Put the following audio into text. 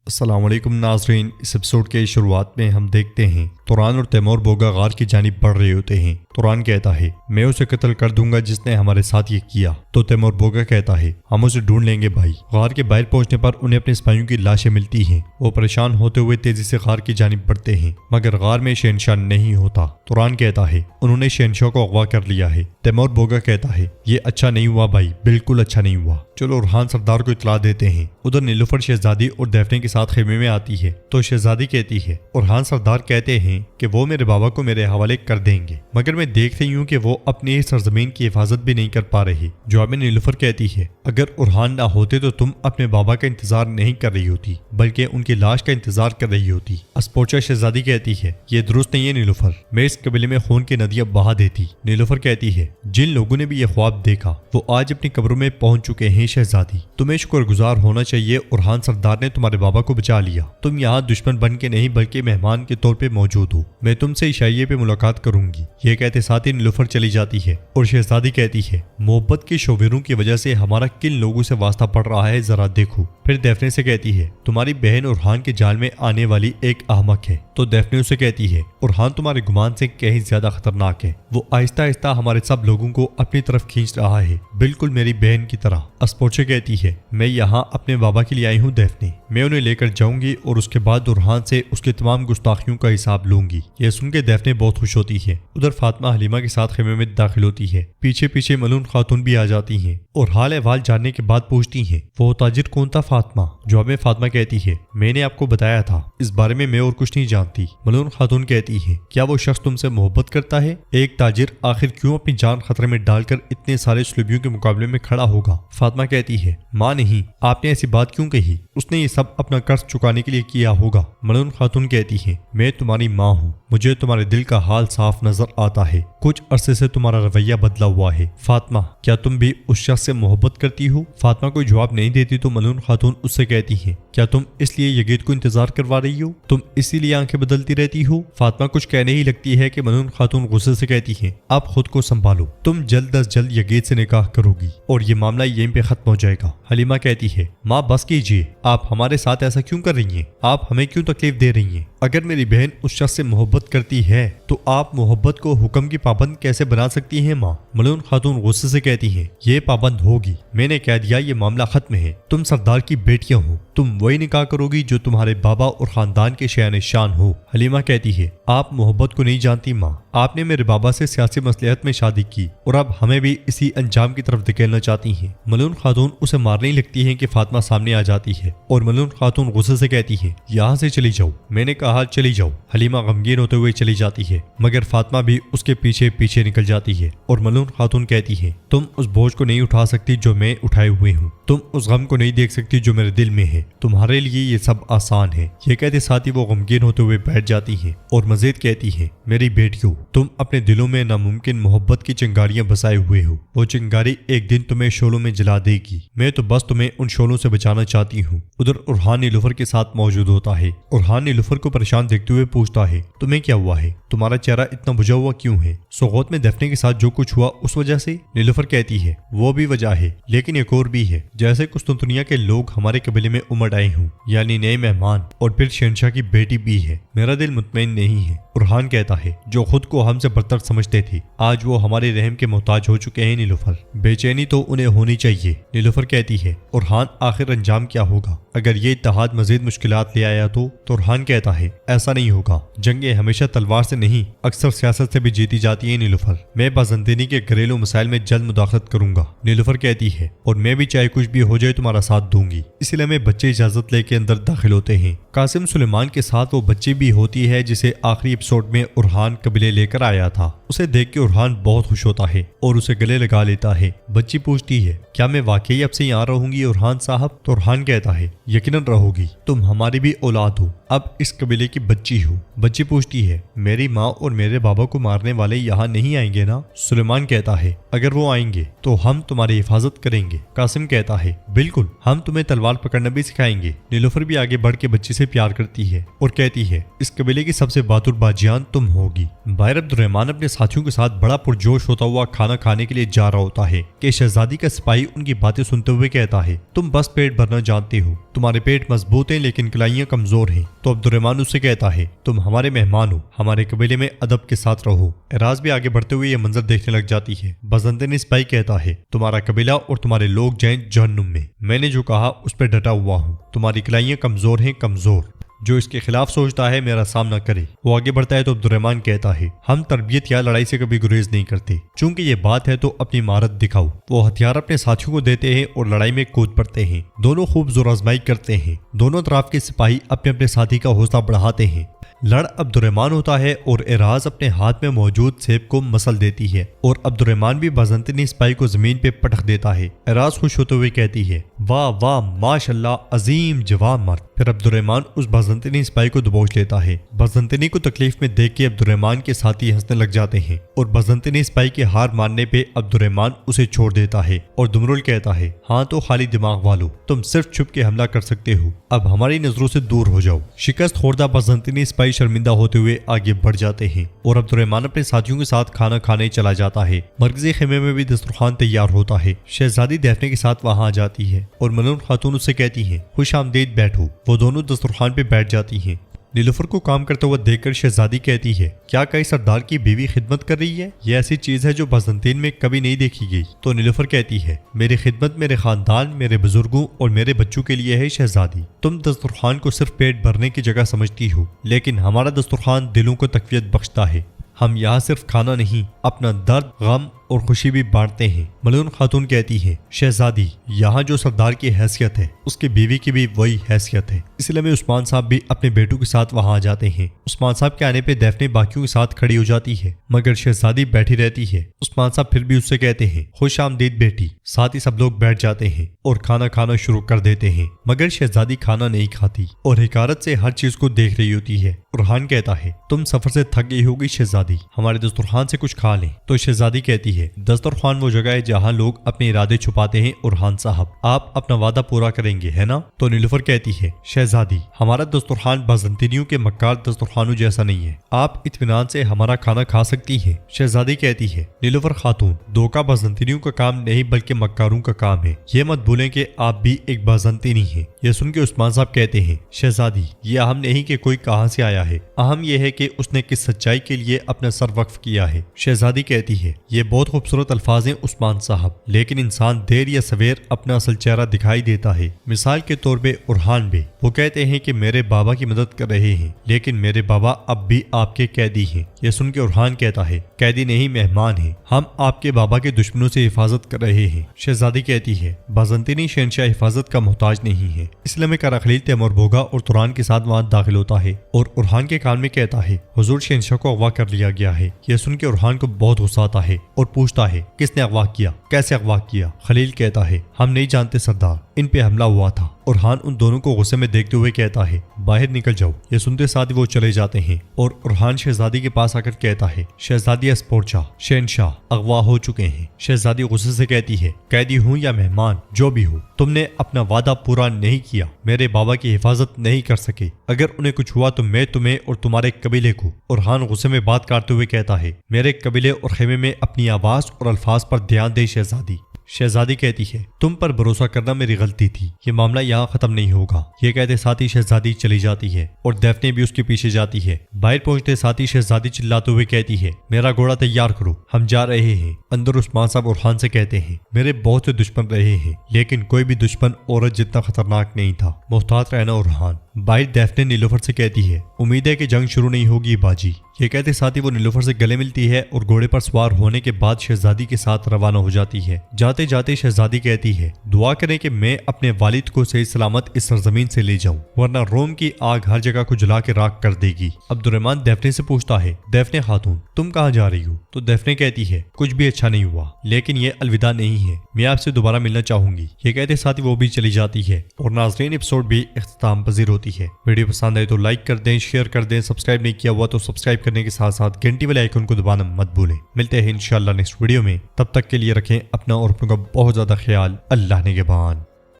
السلام علیکم ناظرین، اس ایپیسوڈ کے شروعات میں ہم دیکھتے ہیں توران اور تیمور بوگا غار کی جانب بڑھ رہے ہوتے ہیں۔ توران کہتا ہے میں اسے قتل کر دوں گا جس نے ہمارے ساتھ یہ کیا، تو تیمور بوگا کہتا ہے ہم اسے ڈھونڈ لیں گے بھائی۔ غار کے باہر پہنچنے پر انہیں اپنے سپاہیوں کی لاشیں ملتی ہیں۔ وہ پریشان ہوتے ہوئے تیزی سے غار کی جانب بڑھتے ہیں مگر غار میں شہنشاہ نہیں ہوتا۔ توران کہتا ہے انہوں نے شہنشاہ کو اغوا کر لیا ہے۔ تیمور بوگا کہتا ہے یہ اچھا نہیں ہوا بھائی، بالکل اچھا نہیں ہوا، چلو ارحان سردار کو اطلاع دیتے ہیں۔ ادھر نیلوفر شہزادی اور دیفنے کے ساتھ خیمے میں آتی ہے تو شہزادی کہتی ہے ارحان سردار کہتے ہیں کہ وہ میرے بابا کو میرے حوالے کر دیں گے، مگر میں دیکھ رہی ہوں کہ وہ اپنی سرزمین کی حفاظت بھی نہیں کر پا رہی۔ جواب میں نیلوفر کہتی ہے اگر ارحان نہ ہوتے تو تم اپنے بابا کا انتظار نہیں کر رہی ہوتی بلکہ ان کی لاش کا انتظار کر رہی ہوتی۔ اسپوچا شہزادی کہتی ہے یہ درست نہیں ہے نیلوفر، میں اس قبیلے میں خون کی ندیاں بہا دیتی۔ نیلوفر کہتی ہے جن لوگوں نے بھی یہ خواب دیکھا وہ آج اپنی قبروں میں پہنچ چکے ہیں شہزادی، تمہیں شکر گزار ہونا چاہیے ارحان سردار نے تمہارے بابا کو بچا لیا۔ تم یہاں دشمن بن کے نہیں بلکہ مہمان کے طور پہ موجود ہو، میں تم سے عشائیے پہ ملاقات کروں گی۔ یہ کہتے ساتھ ہی نیلوفر چلی جاتی ہے اور شہزادی کہتی ہے محبت کے شووروں کی وجہ سے ہمارا کن لوگوں سے واسطہ پڑ رہا ہے ذرا دیکھو۔ پھر دیفنے سے کہتی ہے تمہاری بہن ارحان کے جال میں آنے والی ایک احمق ہے، تو دیفنے اسے کہتی ہے ارحان تمہارے گمان سے کہیں زیادہ خطرناک ہے، وہ آہستہ آہستہ ہمارے سب لوگوں کو اپنی طرف کھینچ رہا ہے، بالکل میری بہن کی طرح۔ اسپوچے کہتی ہے میں یہاں اپنے بابا کے لیے آئی ہوں دیفنے، میں انہیں لے کر جاؤں گی اور اس کے بعد ارحان سے اس کے تمام گستاخیوں کا حساب لوں گی۔ یہ سن کے دیفنے بہت خوش ہوتی ہے۔ ادھر فاطمہ حلیمہ کے ساتھ خیمے میں داخل ہوتی ہے، پیچھے پیچھے ملون خاتون بھی آ جاتی ہیں اور حال احوال جاننے کے بعد پوچھتی ہیں وہ تاجر کون تھا فاطمہ؟ جواب میں فاطمہ کہتی ہے میں نے آپ کو بتایا تھا، اس بارے میں اور کچھ نہیں جانتی۔ ملون خاتون کہتی ہے کیا وہ شخص تم سے محبت کرتا ہے؟ ایک تاجر آخر کیوں اپنی جان خطرے میں ڈال کر اتنے سارے سلوبیوں کے مقابلے میں کھڑا ہوگا؟ فاطمہ کہتی ہے ماں نہیں، آپ نے ایسی بات کیوں کہی؟ اس نے یہ سب اپنا قرض چکانے کے لیے کیا ہوگا۔ ملون خاتون کہتی ہے میں تمہاری ماں ہوں، مجھے تمہارے دل کا حال صاف نظر آتا ہے، کچھ عرصے سے تمہارا رویہ بدلا ہوا ہے۔ فاطمہ کیا تم بھی اس شخص سے محبت کرتی ہو؟ فاطمہ کوئی جواب نہیں دیتی تو ملون خاتون اس سے کہتی ہے کیا تم اس لیے یگید کو انتظار کروا رہی ہو؟ تم اسی لیے آنکھیں بدلتی رہتی ہو؟ فاطمہ کچھ کہنے ہی لگتی ہے کہ ملون خاتون غصے سے کہتی ہے اب خود کو سنبھالو، تم جلد از جلد یگید سے نکاح کرو گی اور یہ معاملہ یہیں پہ ختم ہو جائے گا۔ حلیمہ کہتی ہے ماں بس کیجیے، آپ ہمارے ساتھ ایسا کیوں کر رہی ہیں؟ آپ ہمیں کیوں تکلیف دے رہی ہیں؟ اگر میری بہن اس شخص سے محبت کرتی ہے تو آپ محبت کو حکم کی پابند کیسے بنا سکتی ہیں ماں؟ ملون خاتون غصے سے کہتی ہیں یہ پابند ہوگی، میں نے کہہ دیا یہ معاملہ ختم ہے، تم سردار کی بیٹیاں ہو، تم وہی نکاح کرو گی جو تمہارے بابا اور خاندان کے شایان شان ہو۔ حلیمہ کہتی ہے آپ محبت کو نہیں جانتی ماں، آپ نے میرے بابا سے سیاسی مصلحت میں شادی کی اور اب ہمیں بھی اسی انجام کی طرف دھکیلنا چاہتی ہیں۔ ملون خاتون اسے مارنے لگتی ہیں کہ فاطمہ سامنے آ جاتی ہے اور ملون خاتون غصے سے کہتی ہے یہاں سے چلی جاؤ، میں نے کہا چلی جاؤ۔ حلیمہ غمگین ہوتے ہوئے چلی جاتی ہے مگر فاطمہ بھی اس کے پیچھے پیچھے نکل جاتی ہے اور ملون خاتون کہتی ہے تم اس بوجھ کو نہیں اٹھا سکتی جو میں اٹھائے ہوئے ہوں، تم اس غم کو نہیں دیکھ سکتی جو میرے دل میں ہے، تمہارے لیے یہ سب آسان ہے۔ یہ کہتے ساتھ ہی وہ غمگین ہوتے ہوئے بیٹھ جاتی ہیں اور مزید کہتی ہیں میری بیٹیوں تم اپنے دلوں میں ناممکن محبت کی چنگاریاں بسائے ہوئے ہو، وہ چنگاری ایک دن تمہیں شعلوں میں جلا دے گی، میں تو بس تمہیں ان شعلوں سے بچانا چاہتی ہوں۔ ادھر ارحان نیلوفر کے ساتھ موجود ہوتا ہے۔ ارحان نیلوفر کو پریشان دیکھتے ہوئے پوچھتا ہے تمہیں کیا ہوا ہے؟ تمہارا چہرہ اتنا بجھا ہوا کیوں ہے؟ سوغوت میں دیفنے کے ساتھ جو کچھ ہوا اس وجہ سے؟ نیلوفر کہتی ہے وہ بھی وجہ ہے لیکن ایک اور بھی ہے، جیسے قسطنطنیہ کے لوگ ہمارے قبیلے میں امڑ آئے ہوں، یعنی نئے مہمان، اور پھر شہنشاہ کی بیٹی بھی ہے، میرا دل مطمئن نہیں ہے۔ ارحان کہتا ہے جو خود کو ہم سے برتر سمجھتے تھے آج وہ ہمارے رحم کے محتاج ہو چکے ہیں نیلوفر، بے چینی تو انہیں ہونی چاہیے۔ نیلوفر کہتی ہے ارحان آخر انجام کیا ہوگا؟ اگر یہ اتحاد مزید مشکلات لے آیا تو ارحان کہتا ہے ایسا نہیں ہوگا، جنگیں ہمیشہ تلوار سے نہیں اکثر سیاست سے بھی جیتی جاتی ہیں نیلوفر، میں بازنطینی کے گھریلو مسائل میں جلد مداخلت کروں گا۔ نیلوفر کہتی ہے اور میں بھی چاہے کچھ بھی ہو جائے تمہارا ساتھ دوں گی۔ اس لیے میں بچے اجازت لے کے اندر داخل ہوتے ہیں۔ قاسم سلیمان کے ساتھ وہ بچی بھی ہوتی ہے جسے آخری ایپیسوڈ میں ارحان قبیلے لے کر آیا تھا۔ اسے دیکھ کے ارحان بہت خوش ہوتا ہے اور اسے گلے لگا لیتا ہے۔ بچی پوچھتی ہے کیا میں واقعی اب سے یہاں رہوں گی ارحان صاحب؟ تو ارحان کہتا ہے یقیناً رہو گی، تم ہماری بھی اولاد ہو، اب اس قبیلے کی بچی ہو۔ بچی پوچھتی ہے میری ماں اور میرے بابا کو مارنے والے یہاں نہیں آئیں گے نا؟ سلیمان کہتا ہے اگر وہ آئیں گے تو ہم تمہاری حفاظت کریں گے۔ قاسم کہتا ہے بالکل، ہم تمہیں تلوار پکڑنا بھی سکھائیں گے۔ نیلوفر بھی آگے بڑھ کے بچی سے پیار کرتی ہے اور کہتی ہے اس قبیلے کی سب سے بہادر बाजियान तुम होगी। बाहर अब्दुर्रहमान अपने साथियों के साथ बड़ा पुरजोश होता हुआ खाना खाने के लिए जा रहा होता है कि शहजादी का सिपाही उनकी बातें सुनते हुए कहता है, तुम बस पेट भरना जानते हो, तुम्हारे पेट मजबूत हैं लेकिन कलाइयां कमजोर हैं। तो अब्दुर्रहमान उससे कहता है, तुम हमारे मेहमान हो, हमारे कबीले में अदब के साथ रहो। एराज भी आगे बढ़ते हुए यह मंजर देखने लग जाती है। बजंतनी सिपाही कहता है, तुम्हारा कबीला और तुम्हारे लोग जाएं जहन्नुम में, मैंने जो कहा उस पर डटा हुआ हूँ, तुम्हारी कलाइयां कमजोर हैं कमजोर, जो इसके खिलाफ सोचता है मेरा सामना करे। वो आगे बढ़ता है तो अब्दुर्रहमान कहता है, हम तरबियत या लड़ाई से कभी गुरेज नहीं करते, चूंकि ये बात है तो अपनी महारत दिखाओ। वो हथियार अपने साथियों को देते हैं और लड़ाई में कूद पड़ते हैं। दोनों खूब जोर आजमाई करते हैं। दोनों तरफ के सिपाही अपने अपने साथी का हौसला बढ़ाते हैं। लड़ अब्दुर्रहमान होता है और एराज अपने हाथ में मौजूद सेब को मसल देती है और अब्दुर्रहमान भी बजंतनी सिपाही को जमीन पे पटक देता है। एराज खुश होते हुए कहती है, वाह वाह माशाल्लाह, अजीम जवाब मर्द। फिर अब्दुर्रहमान उस बजंतनी सिपाही को दबोच लेता है। बजंतनी को तकलीफ में देख के अब्दुर्रहमान के साथी हंसने लग जाते हैं और बजंतनी सिपाही के हार मानने पे अब्दुर्रहमान उसे छोड़ देता है और दुमरुल कहता है, हाँ तो खाली दिमाग वालों, तुम सिर्फ छुप के हमला कर सकते हो, अब हमारी नजरों से दूर हो जाओ। शिकस्त खोरदा बजंतनी सिपाही शर्मिंदा होते हुए आगे बढ़ जाते हैं और अब्दुर्रहमान अपने साथियों के साथ खाना खाने चला जाता है। मरकजी खेमे में भी दस्तरखान तैयार होता है। शहजादी दैफने के साथ वहां आ जाती है और मलून खातून उससे कहती है, खुश आमदीद बैठो। वो दोनों दस्तरखान पे बैठ जाती हैं। नीलुफर को काम करता हुआ देखकर शहजादी कहती है, क्या कई सरदार की बीवी खिदमत कर रही है? ये ऐसी चीज है जो बजंतीन में कभी नहीं देखी गई। तो नीलुफर कहती है, मेरी खिदमत मेरे खानदान, मेरे बुजुर्गों और मेरे बच्चों के लिए है शहजादी। तुम दस्तरखान को सिर्फ पेट भरने की जगह समझती हो, लेकिन हमारा दस्तरखान दिलों को तकवीयत बख्शता है। हम यहाँ सिर्फ खाना नहीं, अपना दर्द, गम और खुशी भी बांटते हैं। मलून खातून कहती है, शहजादी, यहाँ जो सरदार की हैसियत है उसकी बीवी की भी वही हैसियत है। इसलिए में उस्मान साहब भी अपने बेटों के साथ वहां आ जाते हैं। उस्मान साहब के आने पे दैफने बाकियों के साथ खड़ी हो जाती है, मगर शहजादी बैठी रहती है। उस्मान साहब फिर भी उससे कहते हैं, खुश आमदीद बेटी। साथ ही सब लोग बैठ जाते हैं और खाना खाना शुरू कर देते हैं, मगर शहजादी खाना नहीं खाती और हिकारत से हर चीज को देख रही होती है। उरहान कहता है, तुम सफर से थक गई होगी शहजादी, हमारे दस्तरखान से कुछ खा लें। तो शहजादी कहती है, दस्तरखान वो जगह है जहाँ लोग अपने इरादे छुपाते हैं। उरहान साहब, आप अपना वादा पूरा करेंगे है ना? तो नीलुफर कहती है, शहजादी, हमारा दस्तरखान बजंतनियों के मक्कार दस्तरखानों जैसा नहीं है, आप इत्मीनान से हमारा खाना खा सकती हैं। शहजादी कहती है, नीलुफर खातून, धोखा बजंतनियों का काम नहीं बल्कि मक्कारों का काम है। ये मत भूलें कि आप भी एक बजंतनी हैं। यह सुन के उस्मान साहब कहते हैं, शहजादी, ये अहम नहीं कि कोई कहां से आया है, अहम यह है कि उसने किस सच्चाई के लिए अपना सर वक्फ किया है। शहजादी कहती है, ये बहुत खूबसूरत अल्फाज हैं उस्मान साहब, लेकिन इंसान देर या सवेर अपना असल चेहरा दिखाई देता है। मिसाल के तौर पे उरहान बे, वो कहते हैं कि मेरे बाबा की मदद कर रहे हैं, लेकिन मेरे बाबा अब भी आपके कैदी हैं। यह सुन के उरहान कहता है, कैदी नहीं मेहमान हैं, हम आपके बाबा के दुश्मनों से हिफाजत कर रहे हैं। शहजादी कहती है, बजंतनी शहनशाह हिफाजत का मोहताज नहीं है। इसलिए में करा खलील तैमूर बोगा और तुरान के साथ वहां दाखिल होता है और उरहान के कान में कहता है, हुजूर शहनशाह को अगवा कर लिया गया है। यह सुन के उरहान को बहुत गुस्सा आता है और पूछता है, किसने अगवा किया, कैसे अगवा किया? खलील कहता है, हम नहीं जानते सरदार, इन पे हमला हुआ था। उरहान उन दोनों को गुस्से में देखते हुए कहता है, बाहर निकल जाओ। ये सुनते साथ ही वो चले जाते हैं और उरहान शहजादी के पास आकर कहता है, शहजादी अस्पोर्चा, शहनशाह अगवा हो चुके हैं। शहजादी गुस्से से कहती है, कैदी हूँ या मेहमान, जो भी हो, तुमने अपना वादा पूरा नहीं किया, मेरे बाबा की हिफाजत नहीं कर सके। अगर उन्हें कुछ हुआ तो मैं तुम्हें और तुम्हारे कबीले को। उरहान गुस्से में बात करते हुए कहता है, मेरे कबीले और खेमे में अपनी आवाज और अल्फाज पर ध्यान दे शहजादी। शहजादी कहती है, तुम पर भरोसा करना मेरी गलती थी, ये मामला यहाँ खत्म नहीं होगा। ये कहते साथ ही शहजादी चली जाती है और दैफने भी उसके पीछे जाती है। बाहर पहुंचते साथ ही शहजादी चिल्लाते हुए कहती है, मेरा घोड़ा तैयार करो, हम जा रहे हैं। अंदर उस्मान साहब उरहान से कहते हैं, मेरे बहुत से दुश्मन रहे हैं, लेकिन कोई भी दुश्मन औरत जितना खतरनाक नहीं था, मोहतात रहना उरहान। बाहर दैफने नीलुफर से कहती है, उम्मीद है कि जंग शुरू नहीं होगी बाजी। ये कहते साथ ही वो नीलुफर से गले मिलती है और घोड़े पर सवार होने के बाद शहजादी के साथ रवाना हो जाती है। जाते जाते शहजादी कहती है, दुआ करें कि मैं अपने वालिद को सही सलामत इस सरजमीन से ले जाऊं, वरना रोम की आग हर जगह को जला के राख कर देगी। अब्दुर्रहमान दैफने से पूछता है, दैफने खातून, तुम कहाँ जा रही हो? तो दैफने कहती है, कुछ भी अच्छा नहीं हुआ, लेकिन ये अलविदा नहीं है, मैं आपसे दोबारा मिलना चाहूंगी। ये कहते साथ ही वो भी चली जाती है और नाज़रीन एपिसोड भी इख्तिताम पजीर होती है। वीडियो पसंद आए तो लाइक कर दें, शेयर कर दें, सब्सक्राइब नहीं किया हुआ तो सब्सक्राइब करने के साथ साथ घंटी वाले आइकन को दबाना मत भूलें। मिलते हैं इंशाल्लाह नेक्स्ट वीडियो में, तब तक के लिए रखें अपना और अपनों का बहुत ज्यादा ख्याल। अल्लाह निगहबान।